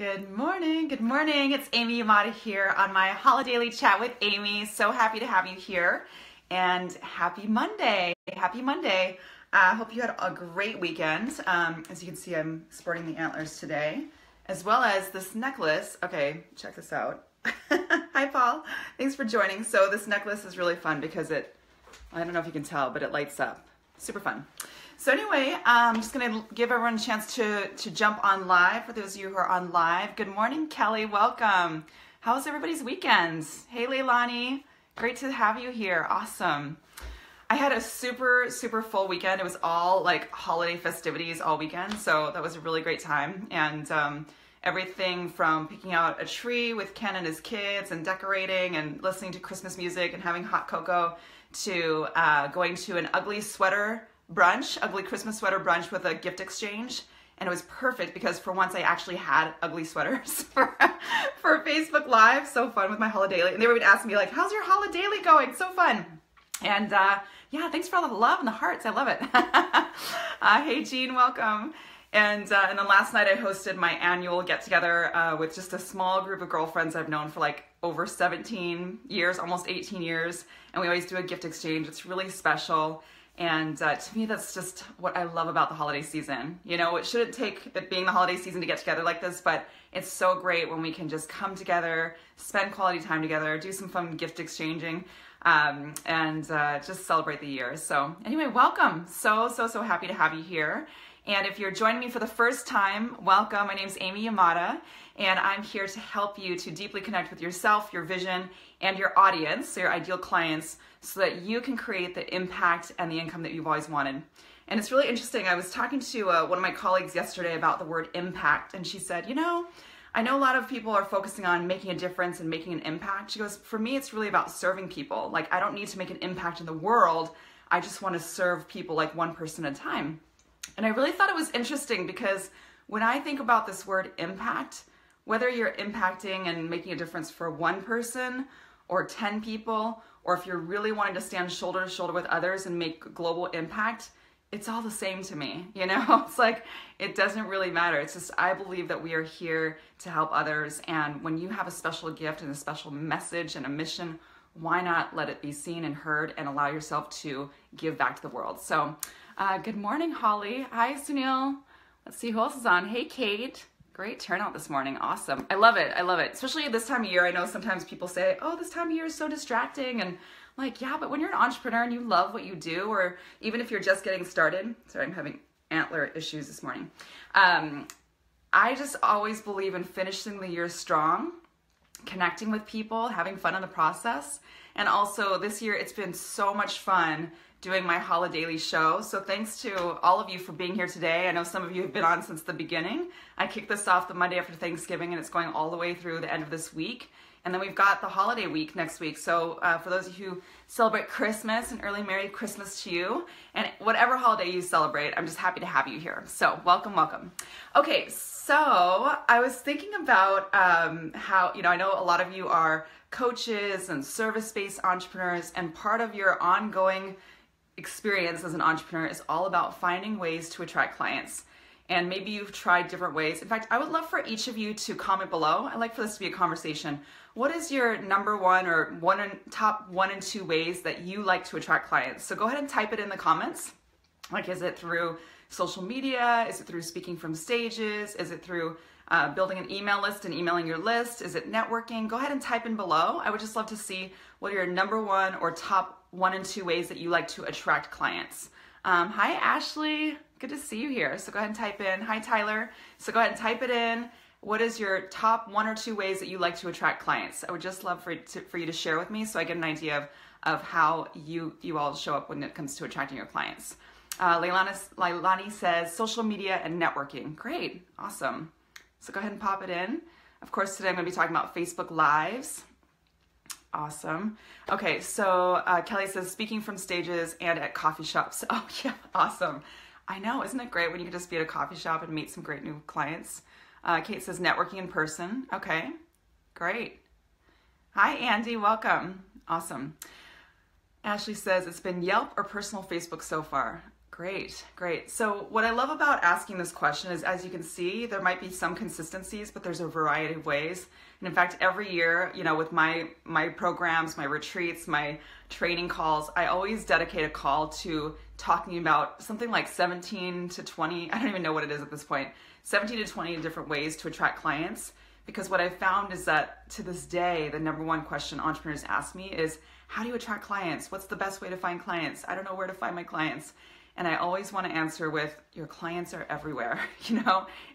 Good morning. Good morning. It's Amy Yamada here on my Holiday Chat with Amy. So happy to have you here and happy Monday. Happy Monday. Hope you had a great weekend. As you can see, I'm sporting the antlers today, as well as this necklace. Okay, check this out. Hi, Paul. Thanks for joining. So this necklace is really fun because I don't know if you can tell, but it lights up. Super fun. So anyway, I'm just going to give everyone a chance to jump on live. For those of you who are on live, good morning, Kelly. Welcome. How's everybody's weekends? Hey, Leilani. Great to have you here. Awesome. I had a super full weekend. It was all like holiday festivities all weekend. So that was a really great time. And everything from picking out a tree with Ken and his kids and decorating and listening to Christmas music and having hot cocoa to going to an ugly Christmas sweater brunch with a gift exchange. And it was perfect because for once I actually had ugly sweaters for Facebook Live. So fun with my holiday. And they were even asking me like, how's your holiday going? So fun. And yeah, thanks for all the love and the hearts. I love it. Hey, Jean, welcome. And then last night I hosted my annual get-together with just a small group of girlfriends I've known for like over 17 years, almost 18 years. And we always do a gift exchange. It's really special. And to me, that's just what I love about the holiday season. You know, it shouldn't take it being the holiday season to get together like this, but it's so great when we can just come together, spend quality time together, do some fun gift exchanging, and just celebrate the year. So anyway, welcome. So happy to have you here. And if you're joining me for the first time, welcome. My name's Amy Yamada, and I'm here to help you to deeply connect with yourself, your vision, and your audience, so your ideal clients, so that you can create the impact and the income that you've always wanted. And it's really interesting. I was talking to one of my colleagues yesterday about the word impact, and she said, you know, I know a lot of people are focusing on making a difference and making an impact. She goes, for me, it's really about serving people. Like, I don't need to make an impact in the world. I just want to serve people like one person at a time. And I really thought it was interesting because when I think about this word impact, whether you're impacting and making a difference for one person or 10 people, or if you're really wanting to stand shoulder to shoulder with others and make global impact, it's all the same to me, you know? It's like, it doesn't really matter. It's just, I believe that we are here to help others. And when you have a special gift and a special message and a mission, why not let it be seen and heard and allow yourself to give back to the world? So good morning, Holly. Hi, Sunil. Let's see who else is on. Hey, Kate. Great turnout this morning. Awesome. I love it. I love it. Especially this time of year. I know sometimes people say, oh, this time of year is so distracting. And I'm like, yeah, but when you're an entrepreneur and you love what you do, or even if you're just getting started, sorry, I'm having antler issues this morning. I just always believe in finishing the year strong, connecting with people, having fun in the process. And also this year, it's been so much fun doing my Holiday show. So thanks to all of you for being here today. I know some of you have been on since the beginning. I kicked this off the Monday after Thanksgiving, and it's going all the way through the end of this week. And then we've got the holiday week next week. So for those of you who celebrate Christmas, an early Merry Christmas to you. And whatever holiday you celebrate, I'm just happy to have you here. So welcome, welcome. Okay, so I was thinking about how, you know, I know a lot of you are coaches and service-based entrepreneurs, and part of your ongoing experience as an entrepreneur is all about finding ways to attract clients. And maybe you've tried different ways. In fact, I would love for each of you to comment below. I'd like for this to be a conversation. What is your number one or top 1 and 2 ways that you like to attract clients? So go ahead and type it in the comments. Like, is it through social media? Is it through speaking from stages? Is it through building an email list and emailing your list? Is it networking? Go ahead and type in below. I would just love to see what are your number 1 or top 1 and 2 ways that you like to attract clients. Hi, Ashley. Good to see you here. So go ahead and type in. Hi, Tyler. So go ahead and type it in. What is your top 1 or 2 ways that you like to attract clients? I would just love for you to share with me so I get an idea of how you all show up when it comes to attracting your clients. Leilani says social media and networking. Great. Awesome. So go ahead and pop it in. Of course, today I'm going to be talking about Facebook Lives. Awesome. Okay, so Kelly says speaking from stages and at coffee shops. Oh yeah, awesome. I know, isn't it great when you can just be at a coffee shop and meet some great new clients? Kate says networking in person. Okay, great. Hi, Andy, welcome. Awesome. Ashley says it's been Yelp or personal Facebook so far. Great, great. So what I love about asking this question is, as you can see, there might be some consistencies, but there's a variety of ways. And in fact, every year, with my programs, my retreats, my training calls, I always dedicate a call to talking about something like 17 to 20, I don't even know what it is at this point, 17 to 20 different ways to attract clients. Because what I've found is that to this day, the number one question entrepreneurs ask me is, how do you attract clients? What's the best way to find clients? I don't know where to find my clients. And I always want to answer with, your clients are everywhere.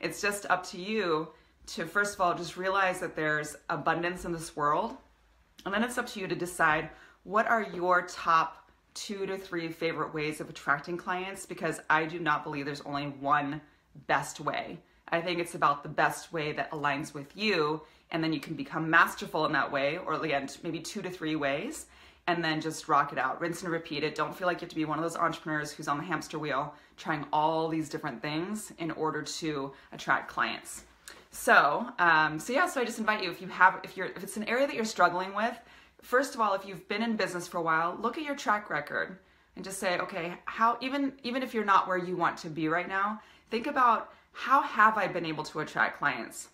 It's just up to you to, first of all, just realize that there's abundance in this world. And then it's up to you to decide, what are your top 2 to 3 favorite ways of attracting clients? Because I do not believe there's only one best way. I think it's about the best way that aligns with you, and then you can become masterful in that way, or again, maybe 2 to 3 ways, and then just rock it out. Rinse and repeat it. Don't feel like you have to be one of those entrepreneurs who's on the hamster wheel trying all these different things in order to attract clients. So I just invite you, if it's an area that you're struggling with, first of all, if you've been in business for a while, look at your track record and just say, okay, how, even if you're not where you want to be right now, think about, how have I been able to attract clients?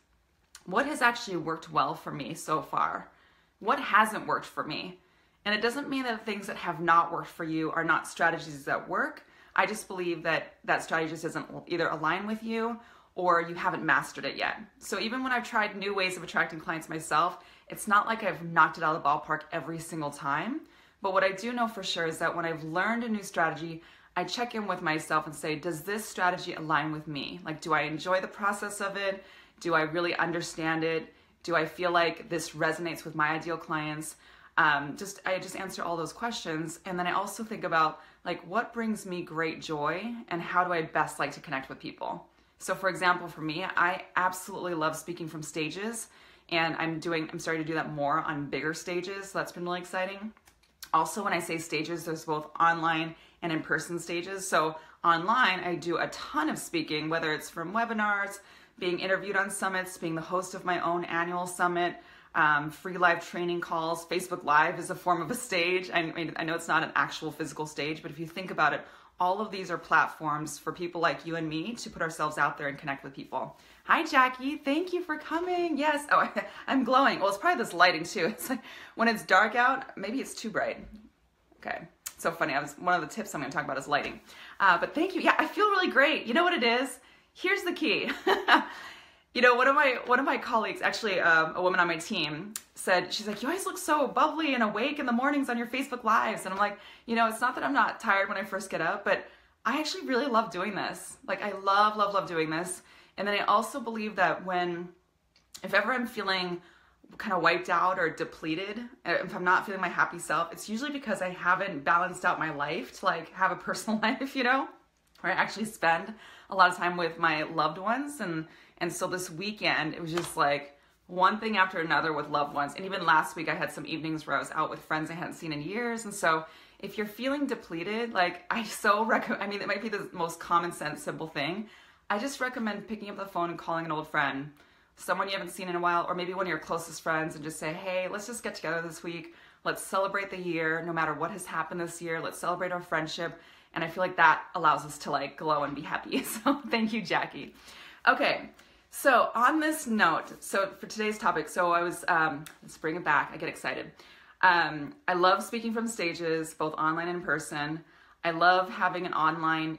What has actually worked well for me so far? What hasn't worked for me? And it doesn't mean that things that have not worked for you are not strategies that work. I just believe that that strategy just doesn't either align with you or you haven't mastered it yet. So even when I've tried new ways of attracting clients myself, it's not like I've knocked it out of the ballpark every single time. But what I do know for sure is that when I've learned a new strategy, I check in with myself and say, does this strategy align with me? Like, do I enjoy the process of it? Do I really understand it? Do I feel like this resonates with my ideal clients? I just answer all those questions. And then I also think about, like, what brings me great joy and how do I best like to connect with people? So for example, for me, I absolutely love speaking from stages, and I'm starting to do that more on bigger stages. So that's been really exciting. Also, when I say stages, there's both online and in-person stages. So online, I do a ton of speaking, whether it's from webinars, being interviewed on summits, being the host of my own annual summit, free live training calls. Facebook Live is a form of a stage. I mean, I know it's not an actual physical stage, but if you think about it, all of these are platforms for people like you and me to put ourselves out there and connect with people. Hi, Jackie. Thank you for coming. Yes. Oh, I'm glowing. Well, it's probably this lighting too. It's like when it's dark out, maybe it's too bright. Okay. So funny. One of the tips I'm going to talk about is lighting. But thank you. Yeah, I feel really great. You know what it is? Here's the key. One of my colleagues, actually a woman on my team, said, she's like, you always look so bubbly and awake in the mornings on your Facebook Lives. And I'm like, it's not that I'm not tired when I first get up, but I actually really love doing this. Like, I love, love, love doing this. And then I also believe that if ever I'm feeling kind of wiped out or depleted, if I'm not feeling my happy self, it's usually because I haven't balanced out my life to like have a personal life, where I actually spend a lot of time with my loved ones. And so this weekend, it was just like one thing after another with loved ones. And even last week, I had some evenings where I was out with friends I hadn't seen in years. And so if you're feeling depleted, like I so recommend, it might be the most common sense, simple thing. I just recommend picking up the phone and calling an old friend, someone you haven't seen in a while, or maybe one of your closest friends, and just say, hey, let's just get together this week. Let's celebrate the year, no matter what has happened this year. Let's celebrate our friendship. And I feel like that allows us to like glow and be happy. So thank you, Jackie. Okay. So on this note, so for today's topic, so I was, let's bring it back. I get excited. I love speaking from stages, both online and in person. I love having an online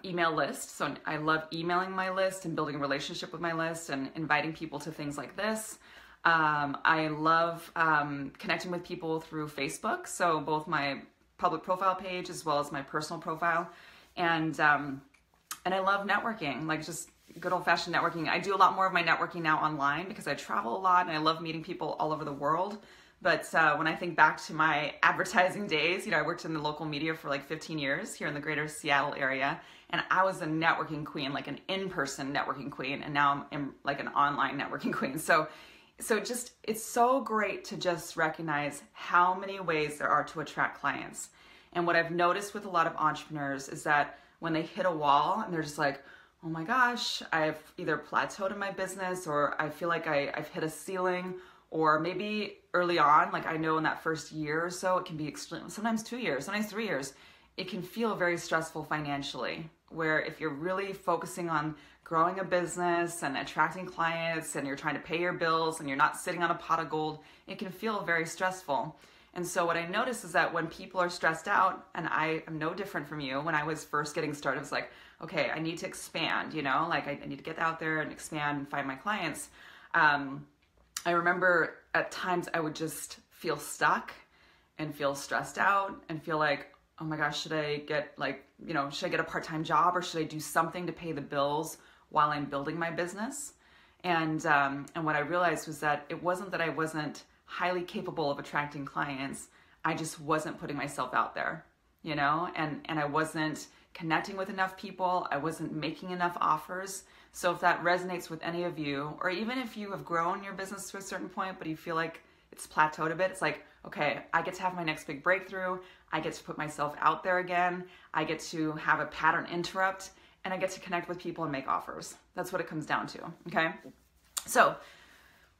email list. So I love emailing my list and building a relationship with my list and inviting people to things like this. I love connecting with people through Facebook. So both my public profile page as well as my personal profile. And I love networking, like just good old-fashioned networking. I do a lot more of my networking now online because I travel a lot and I love meeting people all over the world. But when I think back to my advertising days, I worked in the local media for like 15 years here in the greater Seattle area. And I was a networking queen, like an in-person networking queen. And now I'm like an online networking queen. So just, it's so great to just recognize how many ways there are to attract clients. And what I've noticed with a lot of entrepreneurs is that when they hit a wall and they're just like, oh my gosh, I've either plateaued in my business or I feel like I've hit a ceiling, or maybe early on, like I know in that first year or so, it can be extreme, sometimes 2 years, sometimes 3 years. it can feel very stressful financially, where if you're really focusing on growing a business and attracting clients and you're trying to pay your bills and you're not sitting on a pot of gold, it can feel very stressful. And so what I noticed is that when people are stressed out, and I am no different from you, when I was first getting started, it was like, okay, I need to expand, you know, like I need to get out there and expand and find my clients. I remember at times I would just feel stuck and feel stressed out and feel like, oh my gosh, should I get should I get a part-time job, or should I do something to pay the bills while I'm building my business? And what I realized was that it wasn't that I wasn't highly capable of attracting clients. I just wasn't putting myself out there, you know, and I wasn't connecting with enough people. I wasn't making enough offers. So if that resonates with any of you, or even if you have grown your business to a certain point, but you feel like it's plateaued a bit, it's like, okay, I get to have my next big breakthrough. I get to put myself out there again. I get to have a pattern interrupt, and I get to connect with people and make offers. That's what it comes down to, okay? So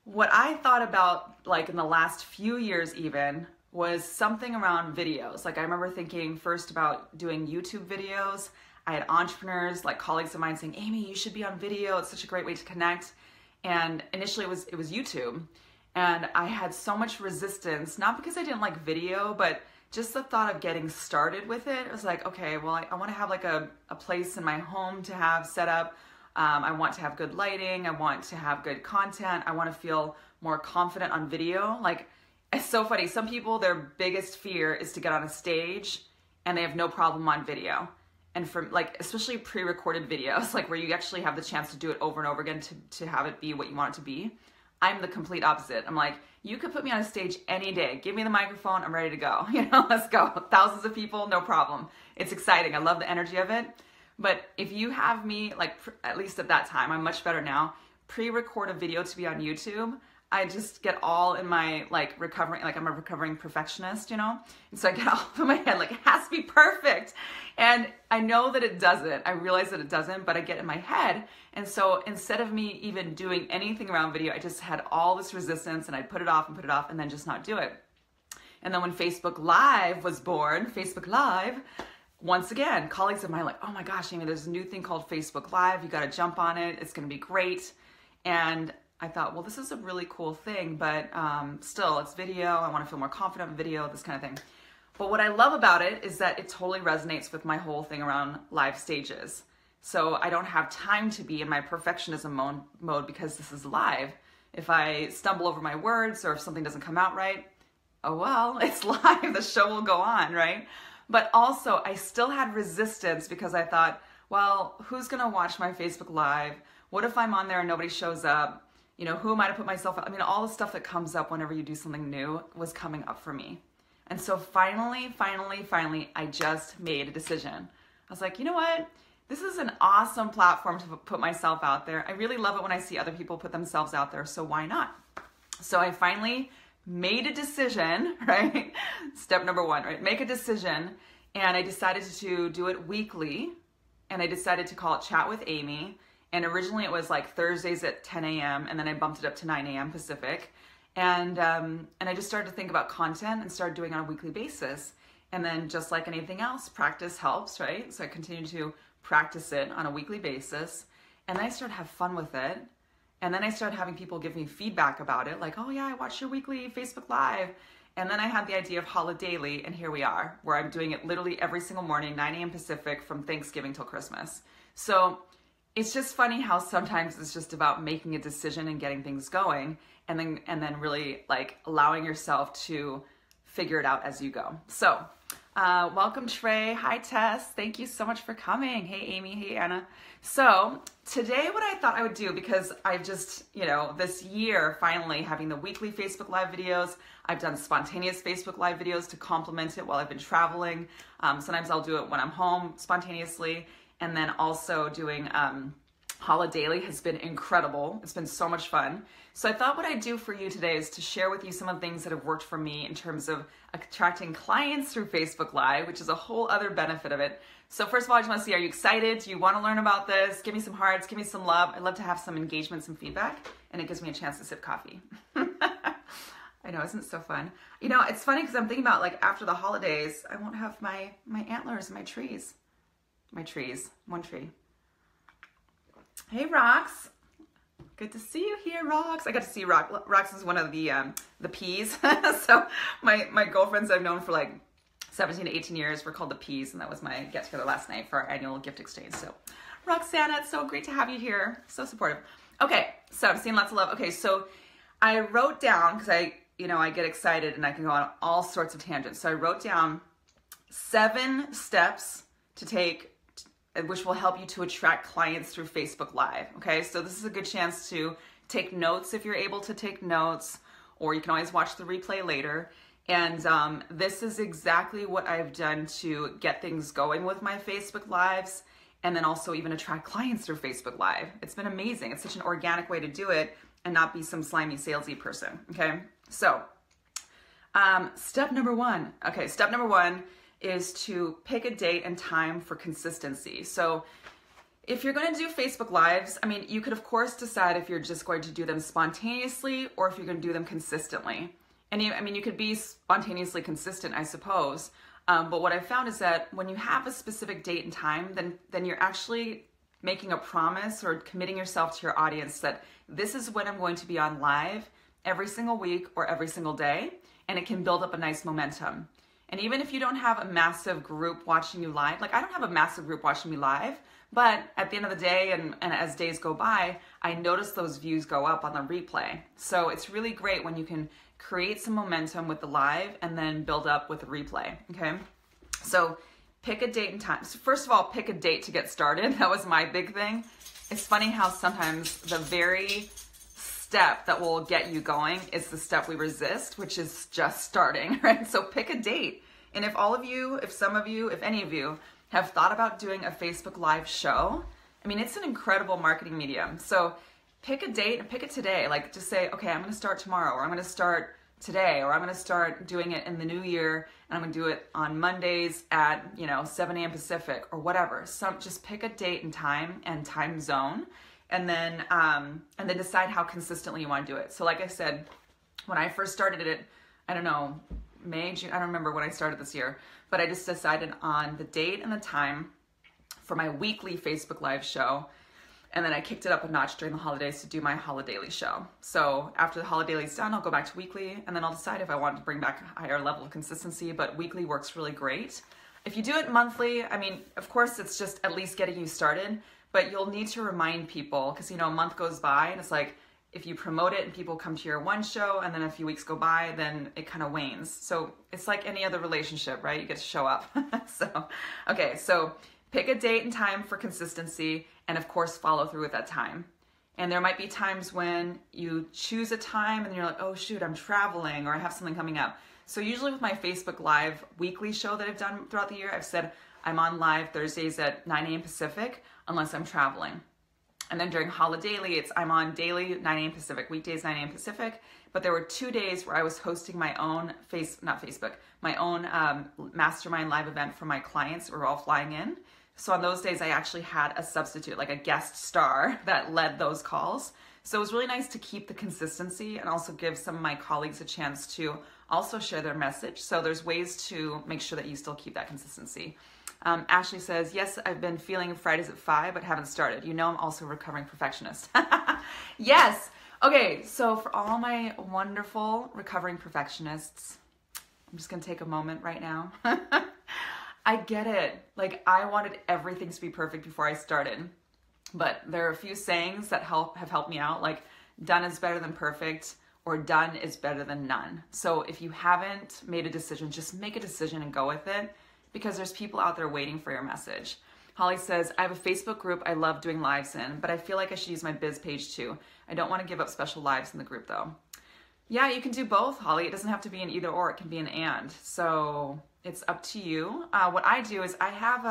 what I thought about, like in the last few years even, was something around videos. Like I remember thinking first about doing YouTube videos. I had entrepreneurs, like colleagues of mine, saying, Amy, you should be on video. It's such a great way to connect. And initially it was YouTube. And I had so much resistance, not because I didn't like video, but just the thought of getting started with it. It was like, okay, well, I want to have like a place in my home to have set up. I want to have good lighting. I want to have good content. I want to feel more confident on video. Like, it's so funny. Some people, their biggest fear is to get on a stage, and they have no problem on video. And for like, especially pre-recorded videos, like where you actually have the chance to do it over and over again to have it be what you want it to be. I'm the complete opposite. I'm like, you could put me on a stage any day. Give me the microphone. I'm ready to go. You know, let's go. Thousands of people, no problem. It's exciting. I love the energy of it. But if you have me, like, at least at that time, I'm much better now, pre-record a video to be on YouTube, I just get all in my, like, recovering, like I'm a recovering perfectionist, you know? And so I get all in my head, like, it has to be perfect. And I know that it doesn't. I realize that it doesn't, but I get in my head. And so instead of me even doing anything around video, I just had all this resistance, and I'd put it off and then just not do it. And then when Facebook Live was born, Facebook Live, once again, colleagues of mine like, oh my gosh, Amy, there's a new thing called Facebook Live. You got to jump on it. It's going to be great. And I thought, well, this is a really cool thing, but still, it's video. I want to feel more confident in video, this kind of thing. But what I love about it is that it totally resonates with my whole thing around live stages. So I don't have time to be in my perfectionism mode because this is live. If I stumble over my words or if something doesn't come out right, oh well, it's live. The show will go on, right? But also, I still had resistance because I thought, well, who's going to watch my Facebook Live? What if I'm on there and nobody shows up? You know, who am I to put myself out? I mean, all the stuff that comes up whenever you do something new was coming up for me. And so finally, I just made a decision. I was like, you know what? This is an awesome platform to put myself out there. I really love it when I see other people put themselves out there, so why not? So I finally made a decision, right? Step number one, right? Make a decision. And I decided to do it weekly. And I decided to call it Chat with Amy. And originally it was like Thursdays at 10 a.m. and then I bumped it up to 9 a.m. Pacific. And I just started to think about content and started doing it on a weekly basis. And then just like anything else, practice helps, right? So I continued to practice it on a weekly basis. And then I started to have fun with it. And then I started having people give me feedback about it. Like, oh yeah, I watched your weekly Facebook Live. And then I had the idea of Holidaily, and here we are, where I'm doing it literally every single morning, 9 a.m. Pacific, from Thanksgiving till Christmas. So it's just funny how sometimes it's just about making a decision and getting things going, and then really like allowing yourself to figure it out as you go. So welcome, Trey. Hi, Tess. Thank you so much for coming. Hey, Amy. Hey, Anna. So today what I thought I would do, because I've just, you know, this year finally having the weekly Facebook Live videos, I've done spontaneous Facebook Live videos to complement it while I've been traveling. Sometimes I'll do it when I'm home spontaneously. And then also doing Holidaily has been incredible. It's been so much fun. So I thought what I'd do for you today is to share with you some of the things that have worked for me in terms of attracting clients through Facebook Live, which is a whole other benefit of it. So first of all, I just want to see, are you excited? Do you want to learn about this? Give me some hearts, give me some love. I'd love to have some engagement, some feedback, and it gives me a chance to sip coffee. I I know, isn't it so fun? You know, it's funny because I'm thinking about like after the holidays, I won't have my antlers and my trees. My trees, one tree. Hey, Rox. Good to see you here, Rox. I got to see Rox. Rox is one of the Peas. So my girlfriends I've known for like 17 to 18 years were called the Peas, and that was my get together last night for our annual gift exchange. So Roxana, it's so great to have you here. So supportive. Okay, so I'm seeing lots of love. Okay, so I wrote down, because I get excited and I can go on all sorts of tangents. So I wrote down 7 steps to take which will help you to attract clients through Facebook Live. Okay, so this is a good chance to take notes if you're able to take notes, or you can always watch the replay later. And this is exactly what I've done to get things going with my Facebook Lives, and then also even attract clients through Facebook Live. It's been amazing. It's such an organic way to do it and not be some slimy salesy person. Okay, so step number 1. Okay, step number 1 is to pick a date and time for consistency. So if you're going to do Facebook Lives, I mean, you could of course decide if you're just going to do them spontaneously or if you're going to do them consistently. And you could be spontaneously consistent, I suppose. But what I found is that when you have a specific date and time, then you're actually making a promise or committing yourself to your audience that this is when I'm going to be on live every single week or every single day, and it can build up a nice momentum. And even if you don't have a massive group watching you live, like I don't have a massive group watching me live, but at the end of the day and as days go by, I notice those views go up on the replay. So it's really great when you can create some momentum with the live and then build up with the replay, okay? So pick a date and time. So first of all, pick a date to get started. That was my big thing. It's funny how sometimes the very step that will get you going is the step we resist, which is just starting, right? So pick a date. And if any of you have thought about doing a Facebook Live show, I mean, it's an incredible marketing medium. So pick a date and pick it today. Like just say, okay, I'm going to start tomorrow, or I'm going to start today, or I'm going to start doing it in the new year, and I'm going to do it on Mondays at 7 a.m. Pacific or whatever. So just pick a date and time zone, and then decide how consistently you want to do it. So like I said, when I first started it, I don't know, May, June, I don't remember when I started this year, but I just decided on the date and the time for my weekly Facebook Live show. And then I kicked it up a notch during the holidays to do my Holidaily show. So after the Holidaily's done, I'll go back to weekly, and then I'll decide if I want to bring back a higher level of consistency, but weekly works really great. If you do it monthly, I mean, of course, it's just at least getting you started, but you'll need to remind people because, a month goes by and it's like, if you promote it and people come to your one show and then a few weeks go by, then it kind of wanes. So it's like any other relationship, right? You get to show up. So pick a date and time for consistency, and of course, follow through with that time. And there might be times when you choose a time and you're like, oh shoot, I'm traveling or I have something coming up. So usually with my Facebook Live weekly show that I've done throughout the year, I've said I'm on live Thursdays at 9 a.m. Pacific unless I'm traveling. And then during Holidaily, I'm on daily 9 a.m. Pacific, weekdays 9 a.m. Pacific. But there were 2 days where I was hosting my own my own mastermind live event for my clients who were all flying in. So on those days, I actually had a substitute, like a guest star that led those calls. So it was really nice to keep the consistency and also give some of my colleagues a chance to also share their message. So there's ways to make sure that you still keep that consistency. Ashley says, yes, I've been feeling Fridays at 5, but haven't started. I'm also a recovering perfectionist. Yes. Okay, so for all my wonderful recovering perfectionists, I'm just going to take a moment right now. I get it. Like, I wanted everything to be perfect before I started. But there are a few sayings that have helped me out, like done is better than perfect, or done is better than none. So if you haven't made a decision, just make a decision and go with it, because there's people out there waiting for your message. Holly says, I have a Facebook group I love doing lives in, but I feel like I should use my biz page too. I don't want to give up special lives in the group though. Yeah, you can do both, Holly. It doesn't have to be an either or, it can be an and. So it's up to you. What I do is I have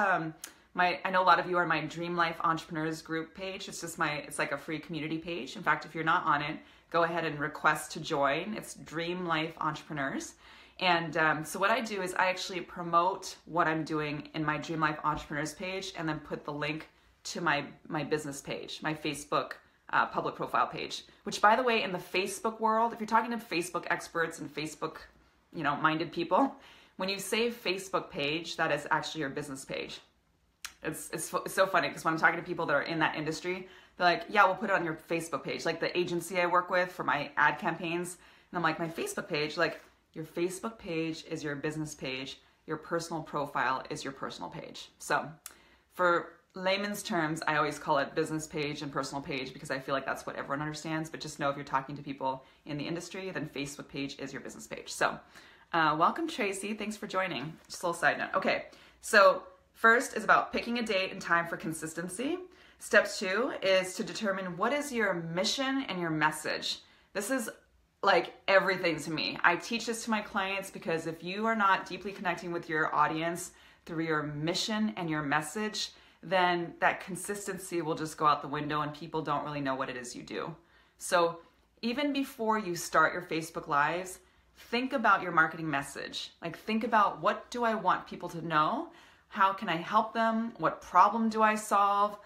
I know a lot of you are on my Dream Life Entrepreneurs group page. It's like a free community page. In fact, if you're not on it, go ahead and request to join. It's Dream Life Entrepreneurs. And so what I do is I actually promote what I'm doing in my Dream Life Entrepreneurs page and then put the link to my business page, my Facebook public profile page, which by the way, in the Facebook world, if you're talking to Facebook experts and Facebook, minded people, when you say Facebook page, that is actually your business page. It's so funny because when I'm talking to people that are in that industry, they're like, yeah, we'll put it on your Facebook page. Like the agency I work with for my ad campaigns. And I'm like, my Facebook page, like your Facebook page is your business page. Your personal profile is your personal page. So for layman's terms, I always call it business page and personal page because I feel like that's what everyone understands. But just know if you're talking to people in the industry, then Facebook page is your business page. So welcome, Tracy. Thanks for joining. Just a little side note. Okay, so first is about picking a date and time for consistency. Step 2 is to determine what is your mission and your message. This is like everything to me. I teach this to my clients because if you are not deeply connecting with your audience through your mission and your message, then that consistency will just go out the window and people don't really know what it is you do. So even before you start your Facebook Lives, think about your marketing message. Like think about, what do I want people to know? How can I help them? What problem do I solve?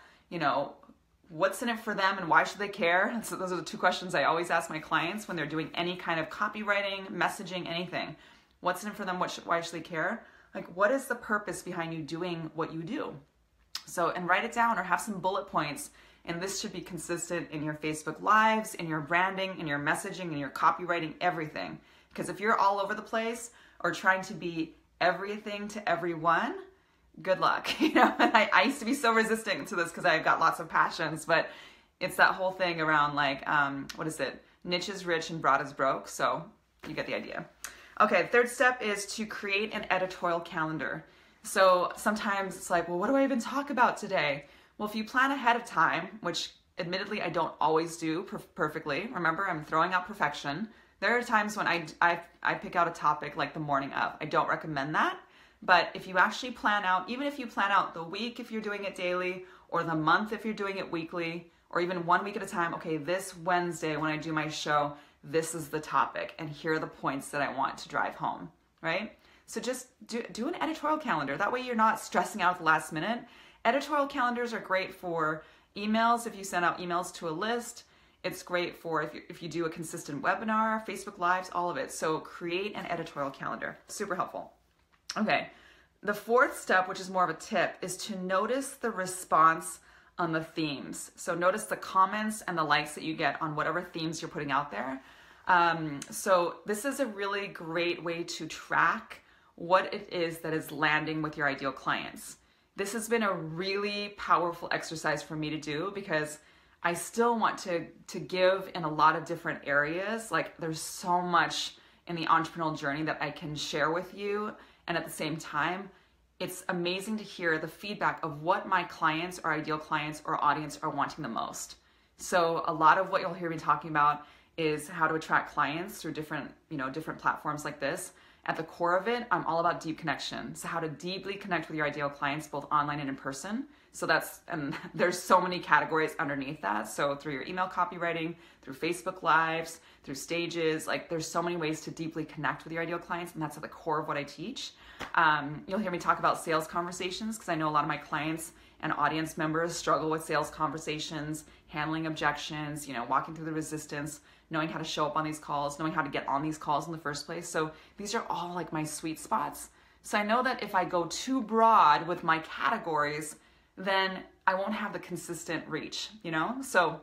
What's in it for them and why should they care? So those are the 2 questions I always ask my clients when they're doing any kind of copywriting, messaging, anything. What's in it for them? Why should they care? Like, what is the purpose behind you doing what you do? So, and write it down or have some bullet points. And this should be consistent in your Facebook Lives, in your branding, in your messaging, in your copywriting, everything. Because if you're all over the place or trying to be everything to everyone, good luck. And I used to be so resistant to this because I've got lots of passions, but it's that whole thing around like, what is it? Niche is rich and broad is broke. So you get the idea. Okay, 3rd step is to create an editorial calendar. So sometimes it's like, well, what do I even talk about today? Well, if you plan ahead of time, which admittedly I don't always do perfectly. Remember, I'm throwing out perfection. There are times when I pick out a topic like the morning of. I don't recommend that. But if you actually plan out, even if you plan out the week if you're doing it daily, or the month if you're doing it weekly, or even 1 week at a time, okay, this Wednesday when I do my show, this is the topic, and here are the points that I want to drive home, right? So just do an editorial calendar. That way you're not stressing out at the last minute. Editorial calendars are great for emails if you send out emails to a list. It's great for if you do a consistent webinar, Facebook Lives, all of it. So create an editorial calendar. Super helpful. Okay, the 4th step, which is more of a tip, is to notice the response on the themes. So notice the comments and the likes that you get on whatever themes you're putting out there. So this is a really great way to track what it is that is landing with your ideal clients. This has been a really powerful exercise for me to do because I still want to give in a lot of different areas. Like there's so much in the entrepreneurial journey that I can share with you. And at the same time, it's amazing to hear the feedback of what my clients or ideal clients or audience are wanting the most. So a lot of what you'll hear me talking about is how to attract clients through different platforms like this. At the core of it, I'm all about deep connection. So how to deeply connect with your ideal clients, both online and in person. So and there's so many categories underneath that. So through your email copywriting, through Facebook Lives, through stages, like there's so many ways to deeply connect with your ideal clients. And that's at the core of what I teach. You'll hear me talk about sales conversations because I know a lot of my clients and audience members struggle with sales conversations, handling objections, walking through the resistance, knowing how to show up on these calls, knowing how to get on these calls in the first place. So these are all like my sweet spots. So I know that if I go too broad with my categories, then I won't have the consistent reach, So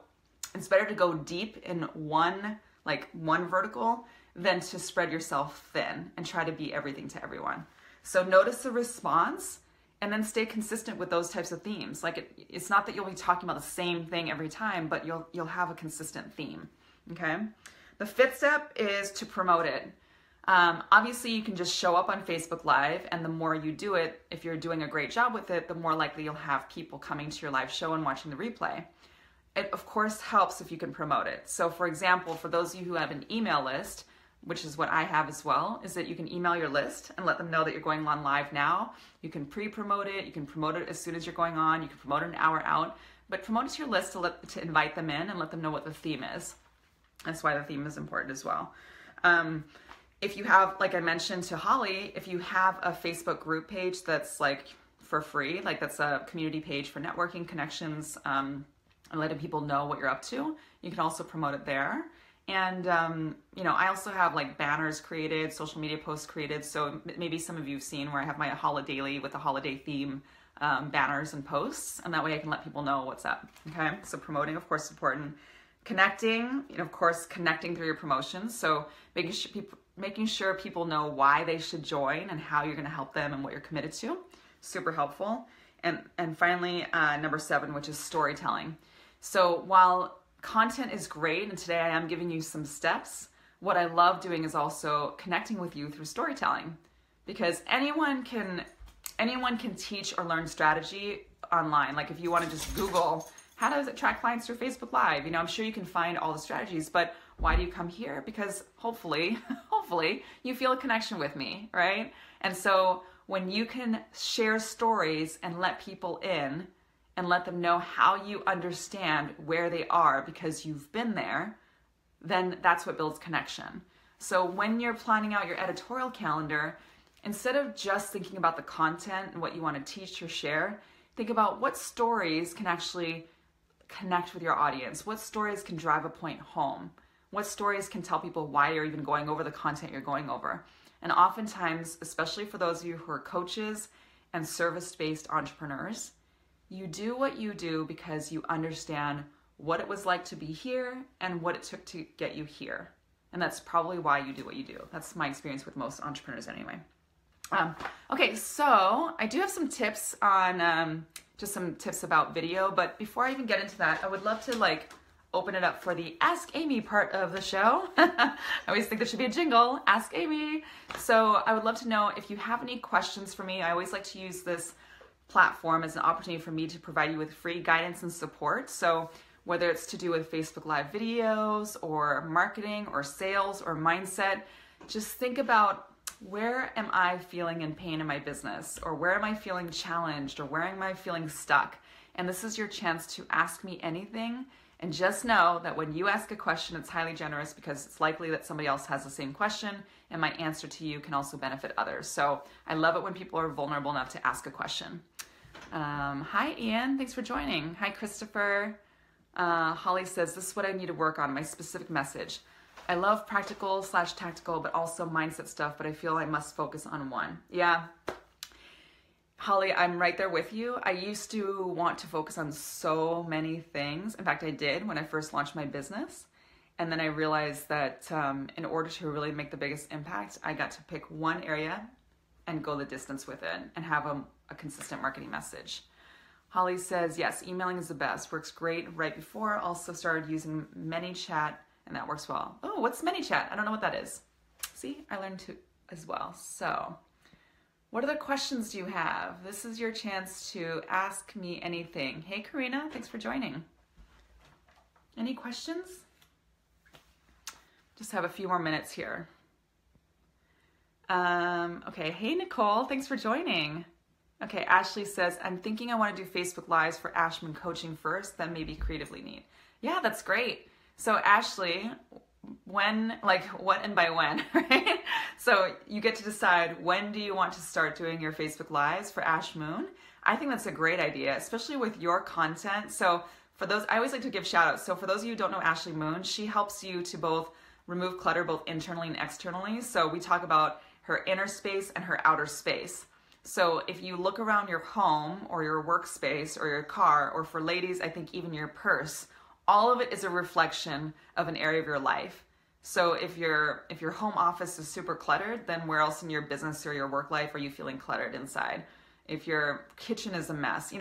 it's better to go deep in one vertical than to spread yourself thin and try to be everything to everyone. So notice the response and then stay consistent with those types of themes. Like it's not that you'll be talking about the same thing every time, but you'll have a consistent theme, okay? The 5th step is to promote it. Obviously, you can just show up on Facebook Live, and the more you do it, if you're doing a great job with it, the more likely you'll have people coming to your live show and watching the replay. It, of course, helps if you can promote it. So, for example, for those of you who have an email list, which is what I have as well, is that you can email your list and let them know that you're going on live now. You can pre-promote it. You can promote it as soon as you're going on. You can promote it an hour out. But promote it to your list to invite them in and let them know what the theme is. That's why the theme is important as well. If you have, like I mentioned to Holly, if you have a Facebook group page that's like for free, like that's a community page for networking, connections, and letting people know what you're up to. You can also promote it there. And, you know, I also have like banners created, social media posts created. So maybe some of you have seen where I have my holiday with the holiday theme banners and posts. And that way I can let people know what's up. Okay. So promoting, of course, is important. Connecting, you know, of course, connecting through your promotions. So making sure people know why they should join and how you're going to help them and what you're committed to. Super helpful. And finally, number 7, which is storytelling. So while content is great, and today I am giving you some steps, what I love doing is also connecting with you through storytelling, because anyone can teach or learn strategy online. Like if you want to just Google how to attract clients through Facebook Live, you know, I'm sure you can find all the strategies, but why do you come here? Because hopefully you feel a connection with me, right? And so when you can share stories and let people in and let them know how you understand where they are because you've been there, then that's what builds connection. So when you're planning out your editorial calendar, instead of just thinking about the content and what you want to teach or share, think about what stories can actually connect with your audience. What stories can drive a point home? What stories can tell people why you're even going over the content you're going over? And oftentimes, especially for those of you who are coaches and service-based entrepreneurs, you do what you do because you understand what it was like to be here and what it took to get you here. And that's probably why you do what you do. That's my experience with most entrepreneurs anyway. Okay, so I do have some tips on, just some tips about video, but before I even get into that, I would love to open it up for the Ask Amy part of the show. I always think there should be a jingle, Ask Amy. So I would love to know if you have any questions for me. I always like to use this platform as an opportunity for me to provide you with free guidance and support. So whether it's to do with Facebook Live videos or marketing or sales or mindset, just think about, where am I feeling in pain in my business? Or where am I feeling challenged? Or where am I feeling stuck? And this is your chance to ask me anything. And just know that when you ask a question, it's highly generous because it's likely that somebody else has the same question, and my answer to you can also benefit others. So I love it when people are vulnerable enough to ask a question. Hi, Ian. Thanks for joining. Hi, Christopher. Holly says, this is what I need to work on, my specific message. I love practical/tactical, but also mindset stuff, but I feel I must focus on one. Yeah. Holly, I'm right there with you. I used to want to focus on so many things. In fact, I did when I first launched my business. And then I realized that in order to really make the biggest impact, I got to pick one area and go the distance with it and have a consistent marketing message. Holly says, yes, emailing is the best. Works great right before. Also started using ManyChat, and that works well. Oh, what's ManyChat? I don't know what that is. See, I learned too as well. So what other questions do you have? This is your chance to ask me anything. Hey, Karina, thanks for joining. Any questions? Just have a few more minutes here. Okay, hey, Nicole, thanks for joining. Okay, Ashley says, I'm thinking I want to do Facebook Lives for Ashman coaching first, then maybe creatively neat. Yeah, that's great. So Ashley, when, what and by when, right? So you get to decide, when do you want to start doing your Facebook Lives for Ash Moon? I think that's a great idea, especially with your content. So for those, I always like to give shout outs. So for those of you who don't know Ashley Moon, she helps you to both remove clutter, both internally and externally. So we talk about her inner space and her outer space. So if you look around your home or your workspace or your car, or for ladies, I think even your purse, all of it is a reflection of an area of your life. So if your home office is super cluttered, then where else in your business or your work life are you feeling cluttered inside? If your kitchen is a mess,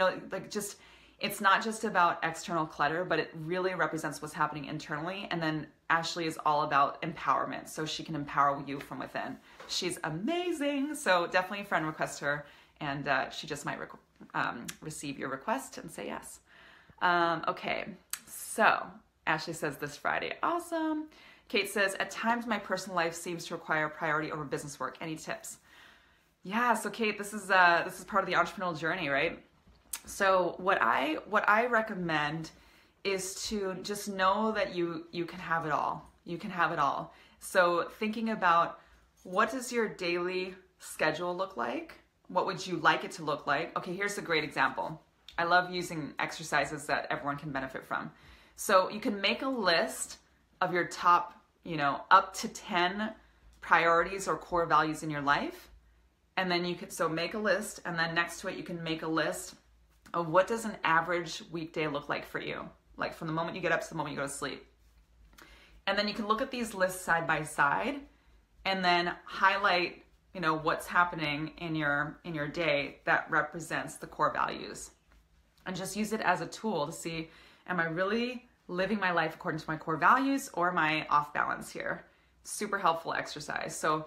it's not just about external clutter, but it really represents what's happening internally. And then Ashley is all about empowerment, so she can empower you from within. She's amazing. So definitely friend request her, and she just might receive your request and say yes. Okay, so Ashley says this Friday. Awesome. Kate says, at times my personal life seems to require priority over business work. Any tips? Yeah, so Kate, this is part of the entrepreneurial journey, right? So what I recommend is to just know that you can have it all. You can have it all. So thinking about, what does your daily schedule look like? What would you like it to look like? Okay, here's a great example. I love using exercises that everyone can benefit from. So you can make a list of your top, up to 10 priorities or core values in your life. And then you could, so make a list, and then next to it, you can make a list of what does an average weekday look like for you? Like from the moment you get up to the moment you go to sleep. And then you can look at these lists side by side and then highlight, what's happening in your day that represents the core values. And just use it as a tool to see, am I really living my life according to my core values, or am I off balance here? Super helpful exercise. So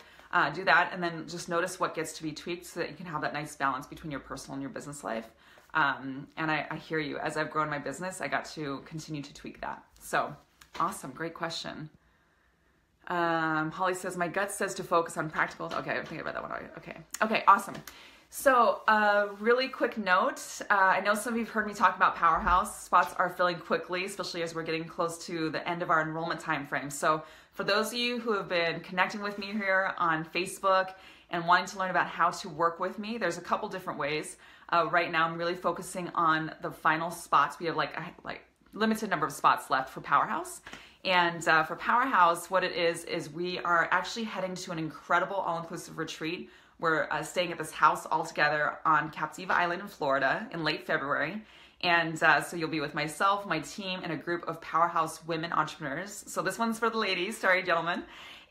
do that, and then just notice what gets to be tweaked so that you can have that nice balance between your personal and your business life. And I hear you. As I've grown my business, I got to continue to tweak that. So awesome. Great question. Holly says, my gut says to focus on practical. Okay, I'm thinking about that one. Okay, awesome. So really quick note. I know some of you have heard me talk about Powerhouse. Spots are filling quickly, especially as we're getting close to the end of our enrollment time frame. So for those of you who have been connecting with me here on Facebook and wanting to learn about how to work with me, there's a couple different ways. Right now, I'm really focusing on the final spots. We have like limited number of spots left for Powerhouse. And for Powerhouse, what it is we are actually heading to an incredible all-inclusive retreat. We're staying at this house all together on Captiva Island in Florida in late February. And so you'll be with myself, my team, and a group of Powerhouse women entrepreneurs. So this one's for the ladies, sorry, gentlemen.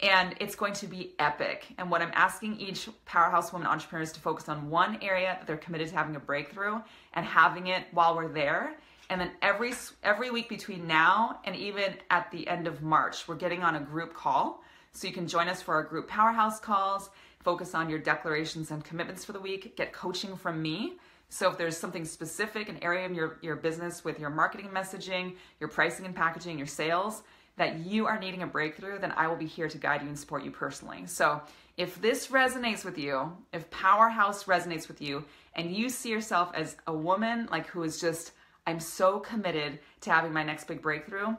And it's going to be epic. And what I'm asking each Powerhouse women entrepreneurs to focus on one area that they're committed to having a breakthrough and having it while we're there. And then every week between now and even at the end of March, we're getting on a group call. So you can join us for our group Powerhouse calls, focus on your declarations and commitments for the week, get coaching from me. So if there's something specific, an area of your business with your marketing and messaging, your pricing and packaging, your sales, that you are needing a breakthrough, then I will be here to guide you and support you personally. So if this resonates with you, if Powerhouse resonates with you, and you see yourself as a woman who is just, I'm so committed to having my next big breakthrough,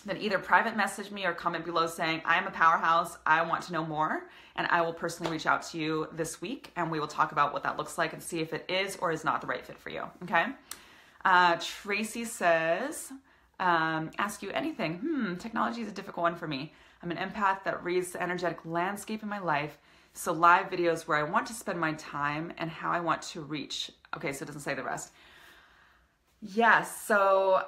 then either private message me or comment below saying, I am a Powerhouse, I want to know more, and I will personally reach out to you this week, and we will talk about what that looks like and see if it is or is not the right fit for you, okay? Tracy says, ask you anything. Technology is a difficult one for me. I'm an empath that reads the energetic landscape in my life, so live videos where I want to spend my time and how I want to reach. Okay, so it doesn't say the rest. Yes, so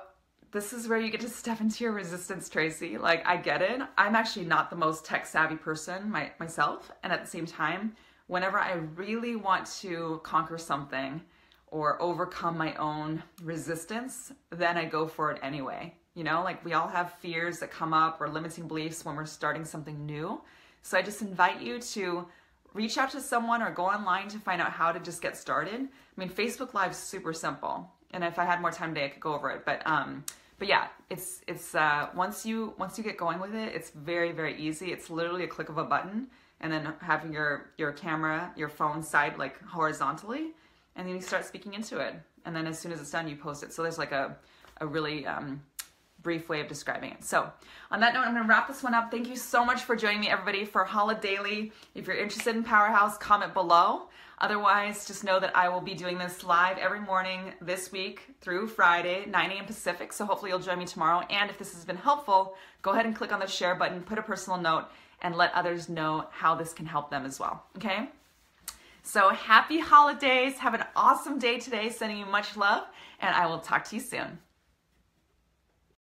this is where you get to step into your resistance, Tracy. I get it. I'm actually not the most tech savvy person myself. And at the same time, whenever I really want to conquer something or overcome my own resistance, then I go for it anyway. We all have fears that come up or limiting beliefs when we're starting something new. So I just invite you to reach out to someone or go online to find out how to just get started. Facebook Live's super simple. And if I had more time today, I could go over it. But yeah, it's once you get going with it, it's very, very easy. It's literally a click of a button, and then having your camera, your phone side horizontally, and then you start speaking into it. And then as soon as it's done, you post it. So there's a really brief way of describing it. So on that note, I'm going to wrap this one up. Thank you so much for joining me, everybody, for Holidaily. If you're interested in Powerhouse, comment below. Otherwise, just know that I will be doing this live every morning this week through Friday, 9 a.m. Pacific. So hopefully you'll join me tomorrow. And if this has been helpful, go ahead and click on the share button, put a personal note, and let others know how this can help them as well. Okay? So happy holidays. Have an awesome day today. Sending you much love, and I will talk to you soon.